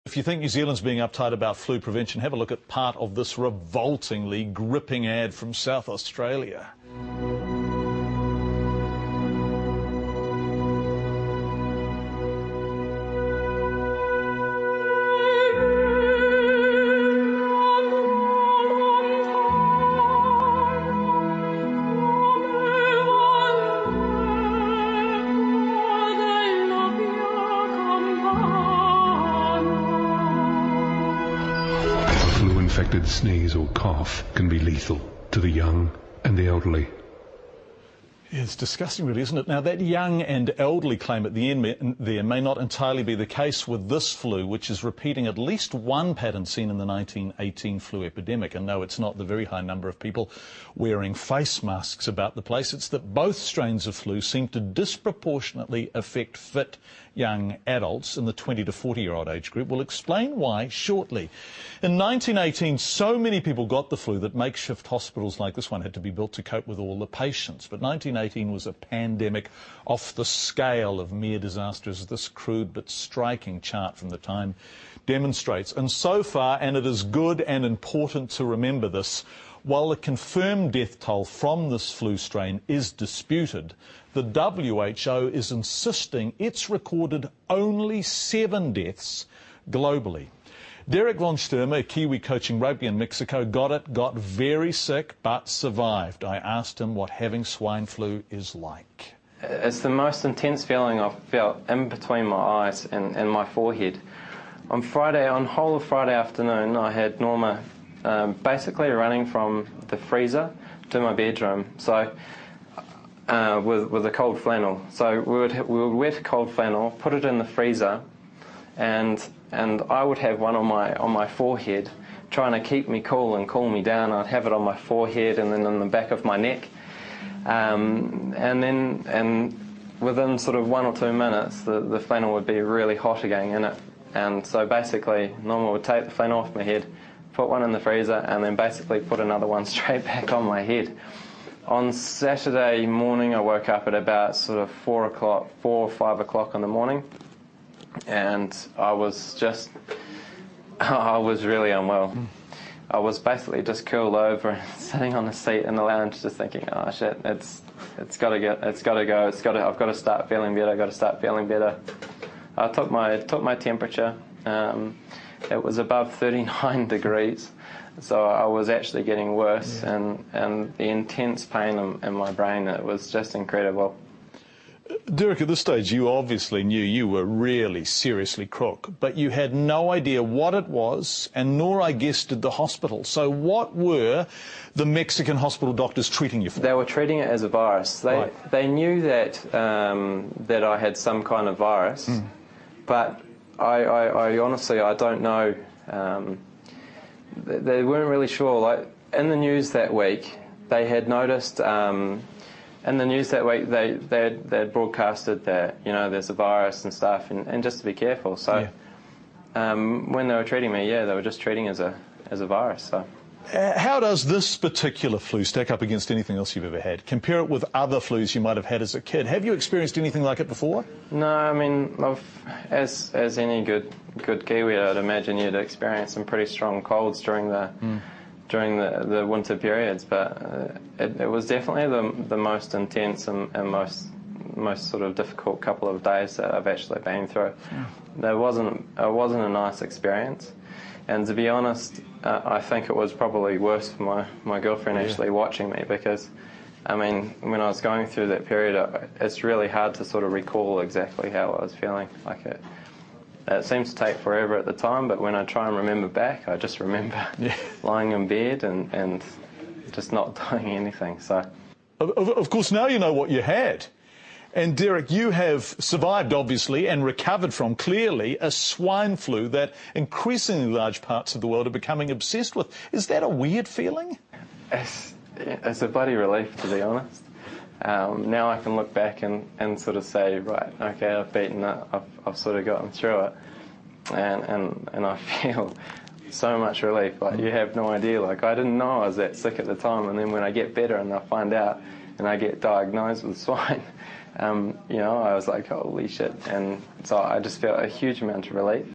If you think New Zealand's being uptight about flu prevention, have a look at part of this revoltingly gripping ad from South Australia. Flu-infected sneeze or cough can be lethal to the young and the elderly. It's disgusting, really, isn't it? Now, that young and elderly claim at the end there may not entirely be the case with this flu, which is repeating at least one pattern seen in the 1918 flu epidemic. And no, it's not the very high number of people wearing face masks about the place. It's that both strains of flu seem to disproportionately affect fit young adults in the 20 to 40-year-old age group. We'll explain why shortly. In 1918, so many people got the flu that makeshift hospitals like this one had to be built to cope with all the patients. But 1918 was a pandemic off the scale of mere disaster, as this crude but striking chart from the time demonstrates. And so far, and it is good and important to remember this, while the confirmed death toll from this flu strain is disputed, the WHO is insisting it's recorded only 7 deaths globally. Derek von Sturmer, a Kiwi coaching rugby in Mexico, got very sick but survived. I asked him what having swine flu is like. It's the most intense feeling I've felt in between my eyes and my forehead. On whole of Friday afternoon, I had Norma basically running from the freezer to my bedroom, so with a cold flannel. So we would wet cold flannel, put it in the freezer, and I would have one on my forehead, trying to keep me cool and cool me down. I'd have it on my forehead and then on the back of my neck, and within sort of 1 or 2 minutes, the flannel would be really hot again in it. And so basically, Norma would take the flannel off my head, put one in the freezer, and then basically put another one straight back on my head. On Saturday morning, I woke up at about sort of 4 or 5 o'clock in the morning, and I was really unwell. I was basically just curled over and sitting on the seat in the lounge, just thinking, oh shit, it's got to go. I've got to start feeling better. I took my temperature. It was above 39 degrees, so I was actually getting worse, and the intense pain in my brain, it was just incredible. Derek, at this stage, you obviously knew you were really seriously crook, but you had no idea what it was, and nor, I guess, did the hospital. So what were the Mexican hospital doctors treating you for? They were treating it as a virus. They knew that I had some kind of virus, but I honestly, I don't know. They weren't really sure. Like, in the news that week, they had noticed. In the news that week, they had broadcasted that, you know, there's a virus and stuff, and just to be careful. So when they were treating me, they were just treating as a virus. So. How does this particular flu stack up against anything else you've ever had? Compare it with other flus you might have had as a kid. Have you experienced anything like it before? No, I mean, as any good Kiwi, I'd imagine you'd experience some pretty strong colds during the winter periods, but it was definitely the most intense and most sort of difficult couple of days that I've actually been through. It wasn't a nice experience. And to be honest, I think it was probably worse for my girlfriend actually watching me, because, I mean, when I was going through that period, it's really hard to sort of recall exactly how I was feeling. Like it seems to take forever at the time, but when I try and remember back, I just remember lying in bed and just not doing anything. So, of course, now you know what you had. And Derek, you have survived, obviously, and recovered from, clearly, a swine flu that increasingly large parts of the world are becoming obsessed with. Is that a weird feeling? It's a bloody relief, to be honest. Now I can look back and sort of say, right, okay, I've beaten it, I've sort of gotten through it, and I feel so much relief. Like, you have no idea. Like, I didn't know I was that sick at the time, and then when I get better and I find out and I get diagnosed with swine, you know, I was like, holy shit. And so I just felt a huge amount of relief.